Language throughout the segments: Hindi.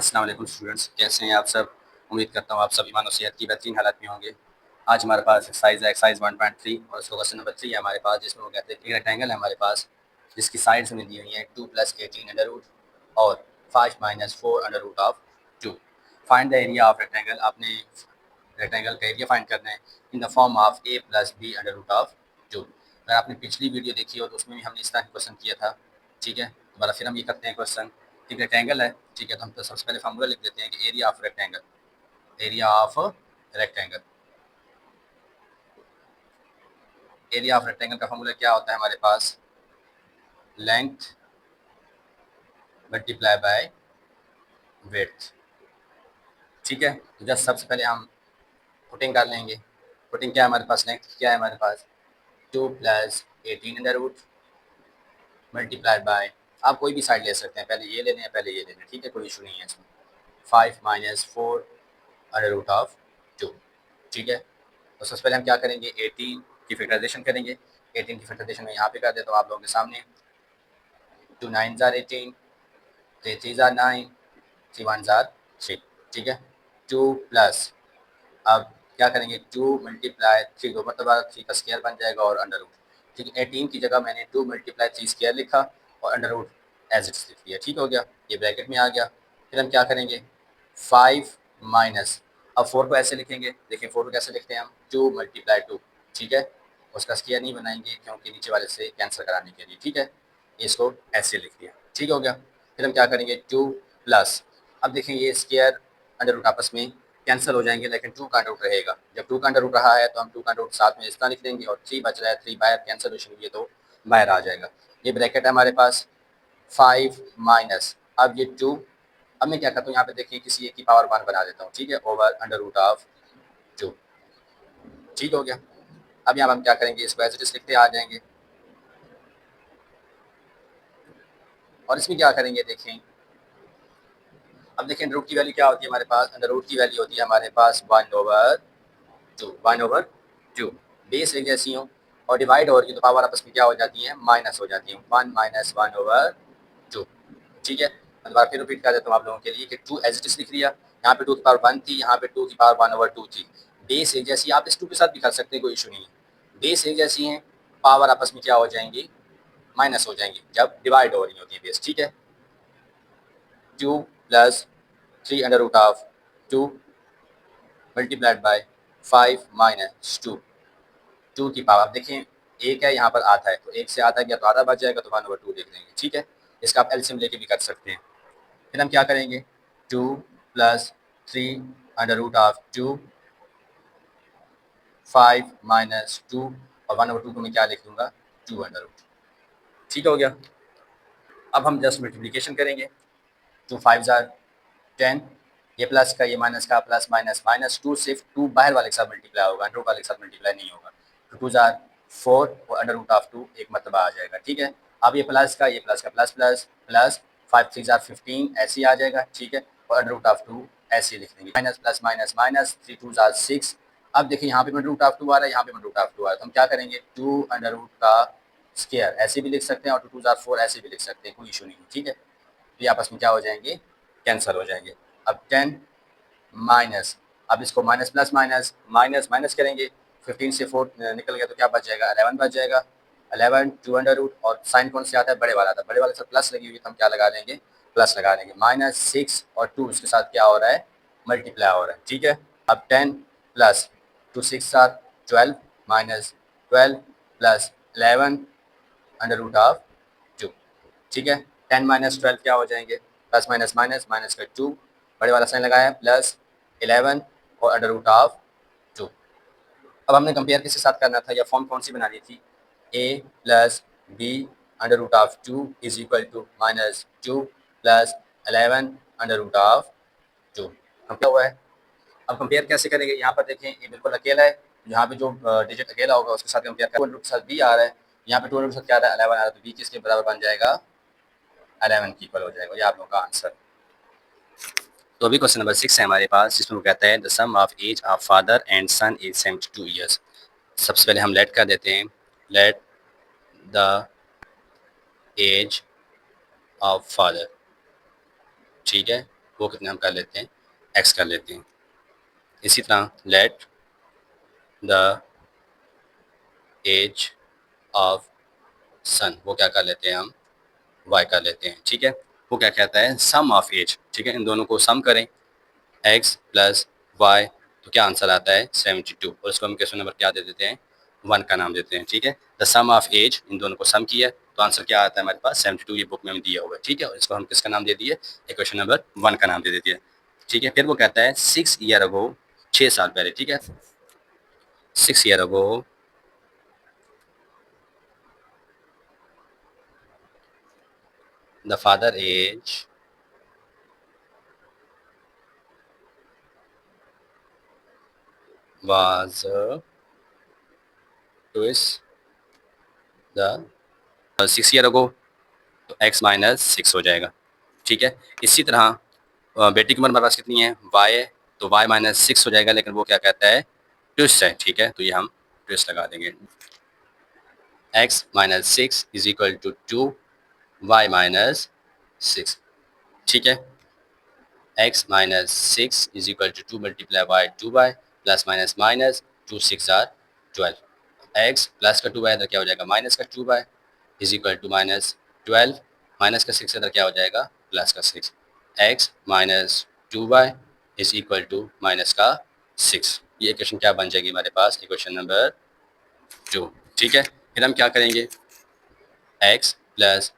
अस्सलाम वालेकुम स्टूडेंट्स, कैसे हैं आप सब। उम्मीद करता हूँ आप सब ईमान और सेहत की बेहतरीन हालत में होंगे। आज हमारे पास एक्सरसाइज 1.3 और उसका क्वेश्चन नंबर 3 है हमारे पास, जिसमें वो कहते हैं कि एक रेक्टेंगल है हमारे पास जिसकी साइड्स हमें दी हुई हैं 2 + 18 अंडर रूट और 5 - 4 under root of 2। Find the area of rectangle. आपने रेक्टेंगल का एरिया फाइंड करना है in the form of a + b under root of 2। अगर आपने पिछली वीडियो देखी हो तो उसमें भी हमने इस तरह क्वेश्चन किया था। ठीक है, दोबारा फिर हम ये करते हैं क्वेश्चन। एक रेक्टेंगल है, ठीक है, तो हम तो सबसे पहले फार्मूला लिख देते हैं कि area of rectangle. Area of rectangle area of rectangle का फार्मूला क्या होता है हमारे पास? Length multiply by width. ठीक है, तो जस्ट सबसे पहले हम पुटिंग कर लेंगे। पुटिंग क्या है हमारे पास? लेंथ क्या है हमारे पास? 2 + 18 अंडर रूट मल्टीप्लाई बाय, आप कोई भी साइड ले सकते हैं, पहले ये लेने हैं पहले ये लेने हैं, ठीक है, कोई इशू नहीं है इसमें। 5 - 4 अंडर रूट ऑफ 2। ठीक है, तो सबसे पहले हम क्या करेंगे? 18 की फैक्टराइजेशन करेंगे। 18 की फैक्टराइजेशन में यहाँ पे कर देता हूँ आप लोगों के सामने। 2 9s are 18, 3 3s are 9, 3 1s are 3। ठीक है, 2 प्लस, अब क्या करेंगे? 2 × 3 दो मतलब 3 का स्क्वायर बन जाएगा और अंडर रूट। ठीक है, 18 की जगह मैंने 2 × 3 स्क्वायर लिखा और अंडर रूट एज इट लिख दिया। ठीक हो गया, ये ब्रैकेट में आ गया। फिर हम क्या करेंगे? 5 माइनस, अब 4 को ऐसे लिखेंगे, देखिए 4 को कैसे लिखते हैं हम? 2 × 2। ठीक है, उसका स्क्वायर नहीं बनाएंगे क्योंकि नीचे वाले से कैंसिल कराने के लिए। ठीक है, इसको ऐसे लिख दिया। ठीक हो गया, फिर हम क्या करेंगे? 2 प्लस, अब देखें ये स्क्वायर अंडर रूट आपस में कैंसिल हो जाएंगे, लेकिन 2 का अंडर रूट रहेगा। जब 2 का अंडर रूट रहा है तो हम 2 का अंडर रूट साथ में इस तरह लिख देंगे और 3 बच रहा है, 3 बाहर कैंसिलेशन हुई है तो बाहर आ जाएगा। ये ब्रैकेट है हमारे पास। 5 माइनस, अब ये 2, अब मैं क्या करता हूँ यहाँ पे देखिए किसी एक की पावर 1 बना देता हूँ। ठीक है, ओवर अंडर रूट ऑफ 2। ठीक हो गया, अब यहाँ हम क्या करेंगे? इसको एज इट इज लिखते आ जाएंगे और इसमें क्या करेंगे? देखें, अब देखें अंडर रूट की वैल्यू क्या होती है हमारे पास? अंडर रूट की वैल्यू होती है हमारे पास 1/2। 1/2 बेस एक जैसी हो और डिवाइड हो रही है तो पावर आपस में क्या हो जाती है? माइनस हो जाती है। 1 - 1/2। ठीक है, मैं दोबारा फिर रिपीट कर देता हूँ आप लोगों के लिए कि 2 एज इट इज लिख लिया। यहाँ पे 2 की पावर 1 थी, यहाँ पे 2 की पावर 1/2 थी। बेस एक जैसी, आप इस 2 के साथ भी कर सकते हैं, कोई इशू नहीं है। बेस एक जैसी हैं, पावर आपस में क्या हो जाएंगी? माइनस हो जाएंगी जब डिवाइड हो रही होती है बेस। ठीक है, 2 + 3 under root of 2 multiplied by 5 - 2 की पावर। देखें एक है यहाँ पर आधा है, तो एक से आधा गया तो आधा बच जाएगा, तो 1/2 लिख देंगे। ठीक है, इसका आप एलसीएम लेके भी कर सकते हैं। फिर हम क्या करेंगे? 2 + 3 अंडर रूट ऑफ 2 5 - 2 और 1/2 को मैं क्या लिख दूंगा? 2 अंडर रूट। ठीक हो गया, अब हम जस्ट मल्टीप्लिकेशन करेंगे। 2 5s are 10, ये प्लस का ये माइनस का, प्लस माइनस माइनस 2, सिर्फ 2 बाहर वाले के साथ मल्टीप्लाई होगा, अंडर रूट वाले के साथ मल्टीप्लाई नहीं होगा। तो 2s are 4 और अंडर रूट ऑफ 2 एक मरतबा आ जाएगा। ठीक है, अब ये प्लस का plus plus plus 5 3s are 15 ऐसे ही आ जाएगा। ठीक है, और अंडर रूट ऑफ 2 ऐसे लिख देंगे। Minus plus minus minus 3 2s are 6। अब देखिए यहाँ पे अंडर रूट ऑफ 2 आ रहा है, यहाँ पे अंडर रूट ऑफ 2 आ रहा है, तो हम क्या करेंगे? 2 अंडर रूट का स्क्वायर ऐसे भी लिख सकते हैं और 2 2s are 4 ऐसे भी लिख सकते हैं, कोई इशू नहीं है। ठीक है, ये आपस में क्या हो जाएंगे? कैंसिल हो जाएंगे। अब 10 माइनस, अब इसको minus plus minus minus minus करेंगे, 15 से 4 निकल गया तो क्या बच जाएगा? 11 बच जाएगा। 11 2 अंडर रूट, और साइन कौन से आता है? बड़े वाला आता है, बड़े वाले से प्लस लगी हुई तो हम क्या लगा देंगे? प्लस लगा देंगे। -6 और 2 इसके साथ क्या हो रहा है? मल्टीप्लाई हो रहा है। ठीक है, अब 10 plus 2 6 are 12 -12 plus 11 under root of 2। ठीक है, 10 - 12 क्या हो जाएंगे? प्लस माइनस माइनस माइनस का 2, बड़े वाला साइन लगाया, प्लस 11 और अंडर रूट ऑफ 2। अब हमने कंपेयर किसके साथ करना था, या फॉर्म कौन सी बनानी थी? a + b under root of 2 is equal to -2 + 11 under root of 2। हम क्या हुआ है? अब कंपेयर कैसे करेंगे? यहाँ पर देखें ये बिल्कुल अकेला है, यहाँ पे जो डिजिट अकेला होगा उसके साथ कंपेयर कर, 2 के साथ b आ रहा है, यहाँ पे 2 के साथ क्या आ रहा है? 11 आ रहा है, तो b किसके बराबर बन जाएगा? 11 की इक्वल हो जाएगा। ये आप लोगों का आंसर। तो अभी क्वेश्चन नंबर 6 है हमारे पास, जिसमें वो कहता है the sum of age of father and son is 72 years. सबसे पहले हम लेट कर देते हैं, let the age of father, ठीक है, वो कितने हम कर लेते हैं, x कर लेते हैं। इसी तरह लेट द एज ऑफ सन, वो क्या कर लेते हैं हम, y कर लेते हैं। ठीक है, वो क्या कहता है, सम ऑफ एज। ठीक है, इन दोनों को सम करें, x प्लस वाई, तो क्या आंसर आता है 72, और इसको हम क्वेश्चन नंबर क्या दे देते हैं, 1 का नाम देते हैं। ठीक है, द सम ऑफ एज, इन दोनों को सम किया तो आंसर क्या आता है हमारे पास 72, ये बुक में हमें दिया हुआ है। ठीक है, और इसको हम किसका नाम दे दिए, क्वेश्चन नंबर 1 का नाम दे देते हैं। ठीक है, फिर वो कहता है 6 ईयर अगो, 6 साल पहले। ठीक है, 6 year ago the father age was twice the 6 year ago, तो x माइनस 6 हो जाएगा। ठीक है, इसी तरह बेटी की उम्र हमारे पास कितनी है, y है, तो y माइनस 6 हो जाएगा, लेकिन वो क्या कहता है, ट्विस्ट है। ठीक है, तो ये हम ट्विस्ट लगा देंगे, x minus 6 is equal to 2 y minus 6। ठीक है, x minus 6 is equal to 2 multiply y 2y plus minus minus 2 6 are 12। x plus का 2y इधर क्या हो जाएगा, माइनस का 2y is equal to minus 12, minus का 6 इधर क्या हो जाएगा, प्लस का 6। x minus 2y is equal to minus का 6। ये इक्वेशन क्या बन जाएगी हमारे पास, इक्वेशन नंबर 2। ठीक है, फिर हम क्या करेंगे, x plus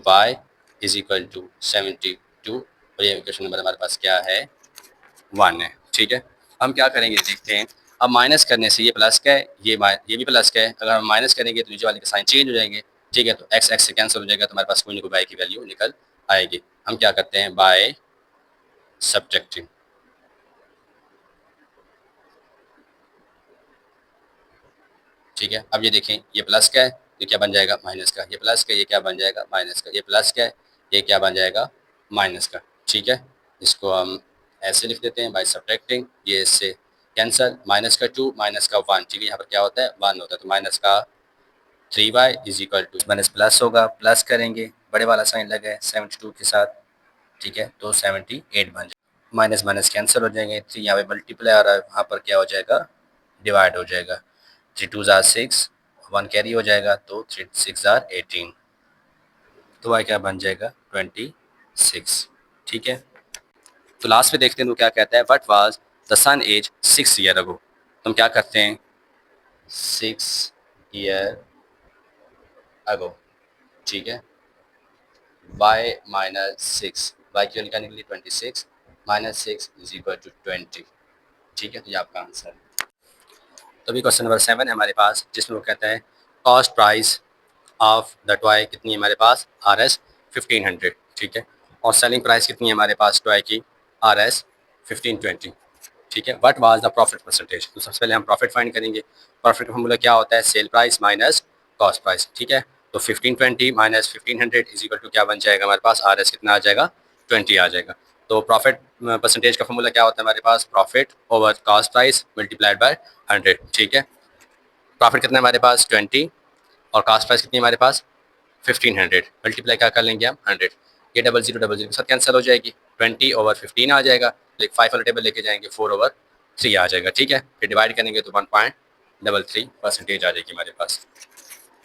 y is equal to 72, और ये इक्वेशन नंबर हमारे पास क्या है, 1 है। ठीक है, हम क्या करेंगे देखते हैं। अब माइनस करने से ये प्लस का है, ये भी प्लस का है, अगर हम माइनस करेंगे तो नीचे वाले के साइन चेंज हो जाएंगे। ठीक है, तो x x से कैंसिल हो जाएगा, तो हमारे पास कोई ना कोई y की वैल्यू निकल आएगी। हम क्या करते हैं, बाय सब्ट्रैक्टिंग। ठीक है, अब ये देखें, ये प्लस का है, ये क्या बन जाएगा, माइनस का, ये प्लस का, ये क्या बन जाएगा, माइनस का, ये प्लस का है, ये क्या बन जाएगा, माइनस का। ठीक है, इसको हम ऐसे लिख देते हैं, बाय सब्ट्रैक्टिंग, ये इससे कैंसल, माइनस का 2 माइनस का 1। ठीक है, यहाँ पर क्या होता है, 1 होता है, तो माइनस का 3y is equal to minus plus होगा, प्लस करेंगे, बड़े वाला साइन लगा है 72 के साथ। ठीक है, तो 78 बन जाएगा, माइनस माइनस कैंसिल हो जाएंगे, 3 यहाँ पे मल्टीप्लाई आ रहा है, वहाँ पर क्या हो जाएगा, डिवाइड हो जाएगा, 3 2 जार 6, 1 कैरी हो जाएगा, तो 3 6 जार 18, तो y क्या बन जाएगा 26। ठीक है, तो लास्ट में देखते हैं तो क्या कहता है, what was the son age 6 year ago. तो हम क्या करते हैं, 6 ईयर अगो। ठीक है, y माइनस 6, y की वैल्यू क्या निकली 26, माइनस 6 इज इक्वल टू 20। ठीक है, तो ये आपका आंसर है। तो अभी क्वेश्चन नंबर 7 है हमारे पास, जिसमें वो कहता है cost price of the toy कितनी है हमारे पास, RS 1500। ठीक है, और सेलिंग प्राइस कितनी है हमारे पास टॉय की, RS 1520। ठीक है, what was the profit percentage. तो सबसे पहले हम प्रॉफिट फाइंड करेंगे। प्रॉफिट का फॉर्मूला क्या होता है, sale price minus cost price. ठीक है, तो 1520 माइनस 1500 इज इक्वल टू क्या बन जाएगा हमारे पास, RS कितना आ जाएगा, 20 आ जाएगा। तो प्रॉफिट परसेंटेज का फॉर्मूला क्या होता है हमारे पास, profit over cost price multiplied by 100। ठीक है, प्रॉफिट कितना है हमारे पास 20, और कॉस्ट प्राइस कितनी है हमारे पास 1500, मल्टीप्लाई क्या कर लेंगे हम 100, ये डबल जीरो के साथ कैंसिल हो जाएगी, 20 ओवर 15 आ जाएगा, 5 वाला टेबल लेके जाएंगे 4 ओवर 3 आ जाएगा। ठीक है, फिर डिवाइड करेंगे तो 1.33% आ जाएगी हमारे पास।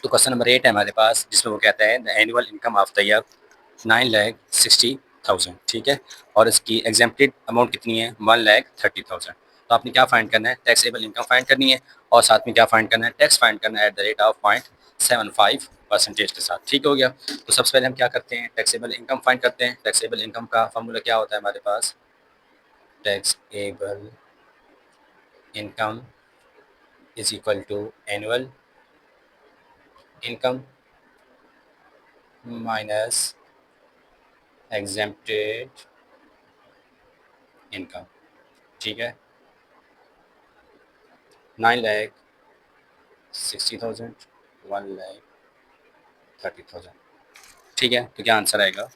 तो क्वेश्चन नंबर 8 है हमारे पास, जिसमें वो कहता है the annual income of the year 9,60,000। ठीक है, और इसकी एग्जेम्प्टेड अमाउंट कितनी है, 1,30,000। तो आपने क्या फाइंड करना है, टैक्सेबल इनकम फाइंड करनी है, और साथ में क्या फाइंड करना है, टैक्स फाइंड करना है एट द रेट ऑफ 0.75% के साथ। ठीक हो गया, तो सबसे पहले हम क्या करते हैं, टैक्सेबल इनकम फाइंड करते हैं। टैक्सेबल इनकम का फॉर्मूला क्या होता है हमारे पास, taxable income is equal to annual income minus exempted income. ठीक है, 9,60,000, 1,30,000। ठीक है, तो क्या आंसर आएगा,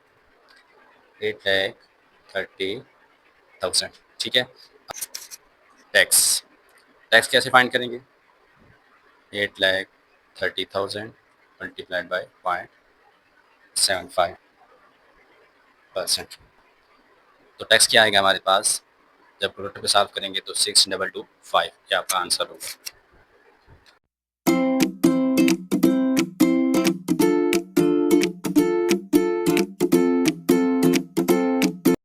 8,30,000। ठीक है, टैक्स, टैक्स कैसे फाइंड करेंगे, 8,30,000 मल्टीप्लाइड बाई 0.75%। तो टैक्स क्या आएगा हमारे पास, जब कैलकुलेटर पे सॉल्व करेंगे तो 6225 ये आपका आंसर होगा।